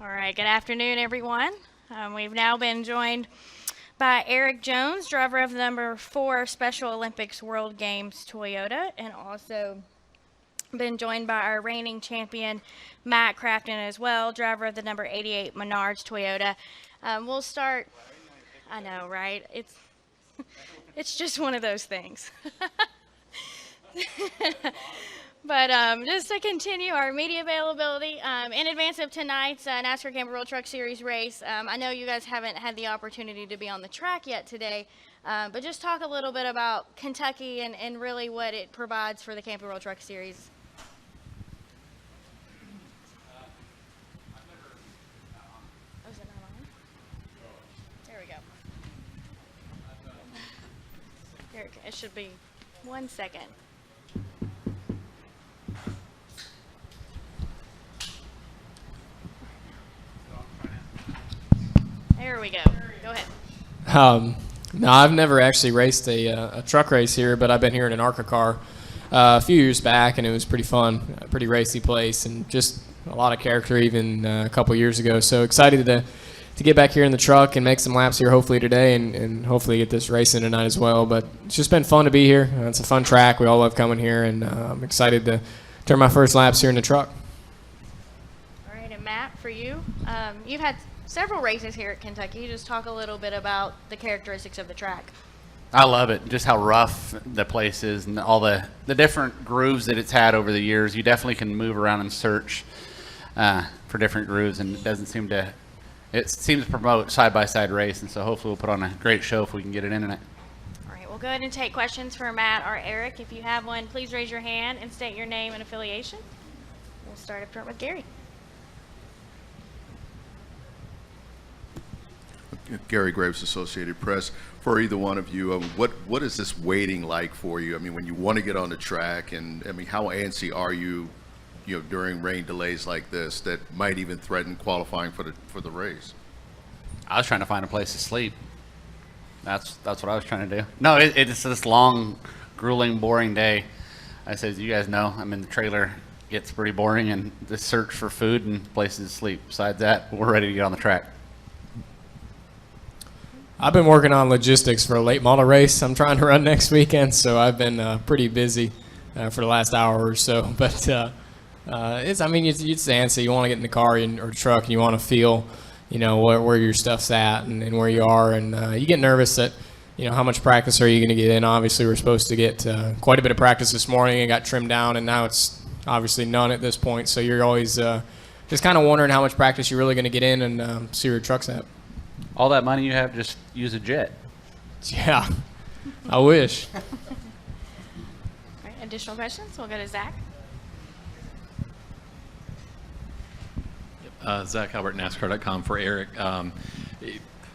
All right, good afternoon, everyone. We've now been joined by Erik Jones, driver of the number 4 Special Olympics World Games Toyota, and also been joined by our reigning champion, Matt Crafton, as well, driver of the number 88 Menards Toyota. We'll start. I know, right? It's just one of those things. But just to continue our media availability, in advance of tonight's NASCAR Camping World Truck Series race, I know you guys haven't had the opportunity to be on the track yet today, but just talk a little bit about Kentucky and really what it provides for the Camping World Truck Series. Oh, is it not on? There we go. Here, it should be 1 second. There we go. Go ahead. No, I've never actually raced a truck race here, but I've been here in an ARCA car a few years back, and it was pretty fun, a pretty racy place, and just a lot of character even a couple years ago. So excited to get back here in the truck and make some laps here hopefully today, and hopefully get this racing tonight as well. But it's just been fun to be here. It's a fun track. We all love coming here, and I'm excited to turn my first laps here in the truck. All right, and Matt, for you, you've had several races here at Kentucky. Just talk a little bit about the characteristics of the track. I love it, just how rough the place is and all the different grooves that it's had over the years. You definitely can move around and search for different grooves, and it seems to promote side-by-side race, and so hopefully we'll put on a great show if we can get it in tonight. All right, we'll go ahead and take questions for Matt or Erik. If you have one, please raise your hand and state your name and affiliation. We'll start up front with Gary. Gary Graves, Associated Press. For either one of you, what is this waiting like for you? I mean, when you want to get on the track, and I mean, how antsy are you, during rain delays like this that might even threaten qualifying for the race? I was trying to find a place to sleep. That's what I was trying to do. No, it's this long, grueling, boring day. I said, as you guys know, I'm in the trailer. It gets pretty boring, and the search for food and places to sleep. Besides that, we're ready to get on the track. I've been working on logistics for a late model race I'm trying to run next weekend, so I've been pretty busy for the last hour or so. But it's antsy. You want to get in the car or truck, and you want to feel, where your stuff's at and where you are, and you get nervous that, how much practice are you going to get in? Obviously, we're supposed to get quite a bit of practice this morning and got trimmed down, and now it's obviously none at this point. So you're always just kind of wondering how much practice you're really going to get in and see where your truck's at. All that money you have, just use a jet. Yeah, I wish. All right, additional questions? We'll go to Zach. Zach Albert, NASCAR.com for Erik.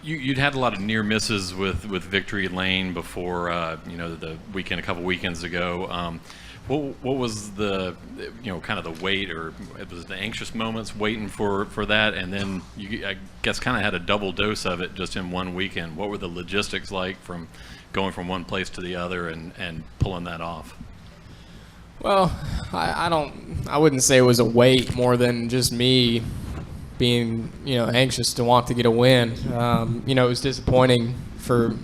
You'd had a lot of near misses with Victory Lane before, the weekend, a couple weekends ago. What was the, kind of the wait, or it was the anxious moments waiting for that, and then you, I guess, kind of had a double dose of it just in one weekend. What were the logistics like from going from one place to the other and pulling that off? Well, I wouldn't say it was a wait more than just me being, anxious to want to get a win. It was disappointing for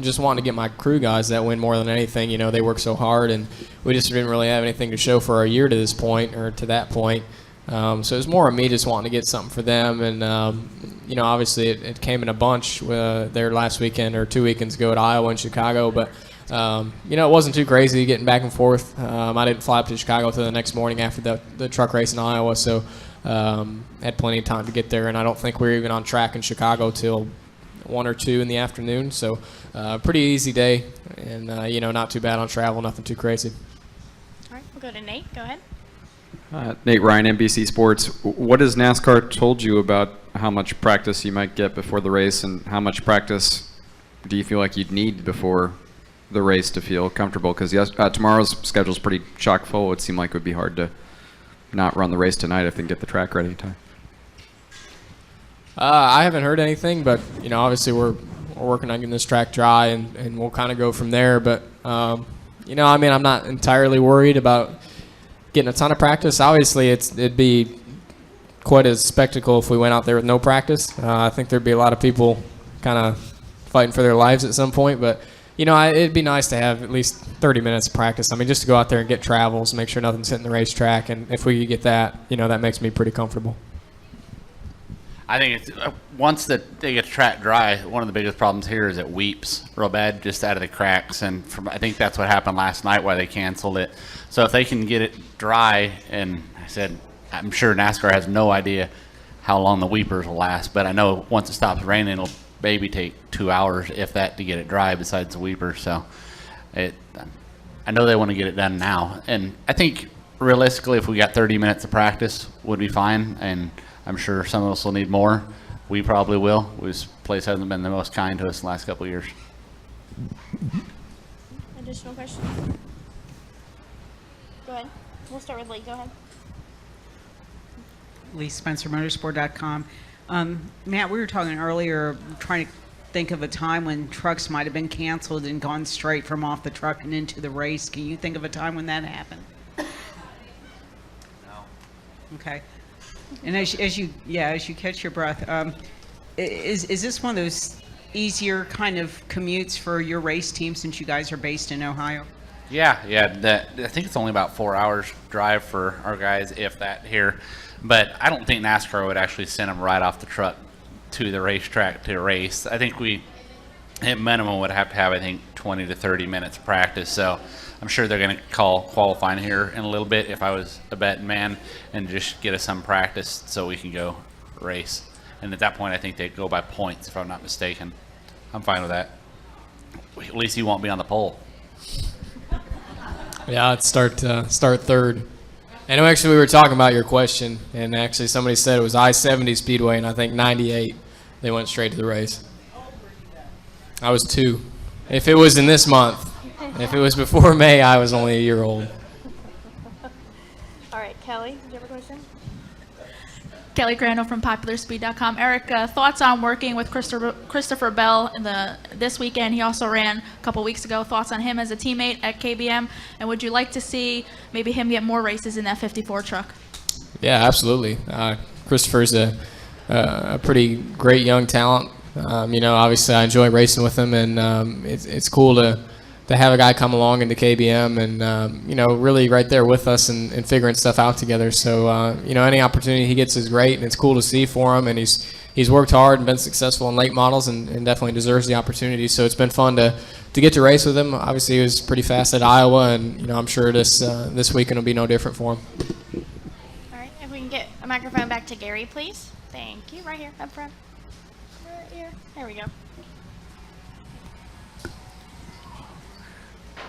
just wanting to get my crew guys that win more than anything. They work so hard, and we just didn't really have anything to show for our year to this point, or to that point. So it was more of me just wanting to get something for them. And, obviously it came in a bunch there last weekend or 2 weekends ago at Iowa and Chicago. But, it wasn't too crazy getting back and forth. I didn't fly up to Chicago until the next morning after the truck race in Iowa. So had plenty of time to get there. And I don't think we were even on track in Chicago till 1 or 2 in the afternoon. So pretty easy day, and not too bad on travel, nothing too crazy. All right, we'll go to Nate. Go ahead. Nate Ryan, NBC Sports. What has NASCAR told you about how much practice you might get before the race, and how much practice do you feel like you'd need before the race to feel comfortable? Because tomorrow's schedule's pretty chock full. It seemed like it would be hard to not run the race tonight if they can get the track ready in time. I haven't heard anything, but obviously we're working on getting this track dry, and we'll kind of go from there. But I'm not entirely worried about getting a ton of practice. Obviously, it'd be quite a spectacle if we went out there with no practice. I think there'd be a lot of people kind of fighting for their lives at some point, but it'd be nice to have at least 30 minutes of practice. I mean, just to go out there and get travels, make sure nothing's hitting the racetrack, and if we could get that, that makes me pretty comfortable. I think it's once they get the track dry, one of the biggest problems here is it weeps real bad just out of the cracks, and I think that's what happened last night why they canceled it. So if they can get it dry, and I said I'm sure NASCAR has no idea how long the weepers will last, but I know once it stops raining, it'll maybe take 2 hours, if that, to get it dry besides the weepers. So I know they want to get it done now, and I think realistically if we got 30 minutes of practice would be fine, and I'm sure some of us will need more. We probably will. This place hasn't been the most kind to us the last couple of years. Additional questions? Go ahead. We'll start with Lee. Go ahead. Lee Spencer, motorsport.com. Matt, we were talking earlier, trying to think of a time when trucks might have been canceled and gone straight from off the truck and into the race. Can you think of a time when that happened? No. Okay. And as you catch your breath, is this one of those easier kind of commutes for your race team since you guys are based in Ohio? Yeah. I think it's only about 4 hours drive for our guys, if that, here. But I don't think NASCAR would actually send them right off the truck to the racetrack to race. I think we, at minimum, would have to have, 20 to 30 minutes of practice. So I'm sure they're going to call qualifying here in a little bit if I was a betting man, and just get us some practice so we can go race. And at that point, I think they'd go by points, if I'm not mistaken. I'm fine with that. At least he won't be on the pole. Yeah, I'd start third. I know actually we were talking about your question, and actually somebody said it was I-70 Speedway, and I think 98 they went straight to the race. I was 2. If it was in this month, if it was before May, I was only a year old. All right, Kelly, did you have a question? Kelly Crandall from PopularSpeed.com. Eric, thoughts on working with Christopher Bell this weekend? He also ran a couple weeks ago. Thoughts on him as a teammate at KBM? And would you like to see maybe him get more races in that 54 truck? Yeah, absolutely. Christopher's a pretty great young talent. Obviously I enjoy racing with him, and it's cool to have a guy come along into KBM and, really right there with us and figuring stuff out together. So, any opportunity he gets is great, and it's cool to see for him. And he's worked hard and been successful in late models and definitely deserves the opportunity. So it's been fun to get to race with him. Obviously, he was pretty fast at Iowa, and, I'm sure this weekend will be no different for him. All right, if we can get a microphone back to Gary, please. Thank you. Right here, up front. Right here. There we go.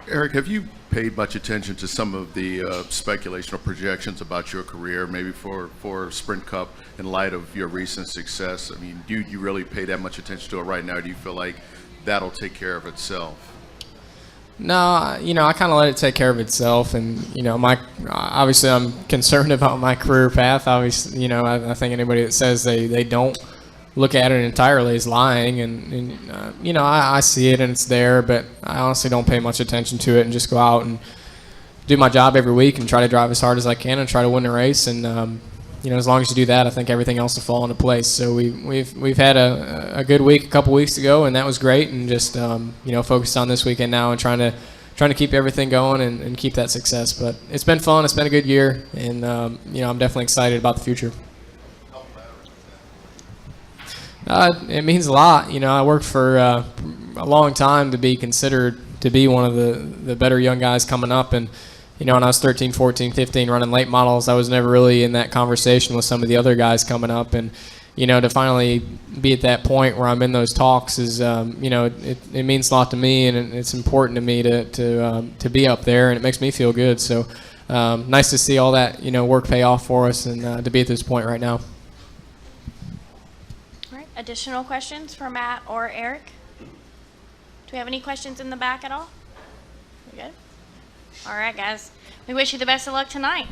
Eric, have you paid much attention to some of the speculation or projections about your career, maybe for Sprint Cup, in light of your recent success? I mean, do you really pay that much attention to it right now? Do you feel like that'll take care of itself? No, I kind of let it take care of itself, and obviously I'm concerned about my career path. Obviously, I think anybody that says they don't look at it entirely is lying, and I see it and it's there, but I honestly don't pay much attention to it and just go out and do my job every week and try to drive as hard as I can and try to win the race. And as long as you do that, I think everything else will fall into place. So we've had a good week a couple weeks ago, and that was great, and just focused on this weekend now and trying to keep everything going and keep that success. But it's been fun. It's been a good year, and I'm definitely excited about the future. It means a lot. I worked for a long time to be considered to be one of the better young guys coming up. And, when I was 13, 14, 15 running late models, I was never really in that conversation with some of the other guys coming up. And, to finally be at that point where I'm in those talks is, it means a lot to me, and it's important to me to be up there, and it makes me feel good. So nice to see all that, work pay off for us, and to be at this point right now. Additional questions for Matt or Eric? Do we have any questions in the back at all? We good? All right, guys. We wish you the best of luck tonight.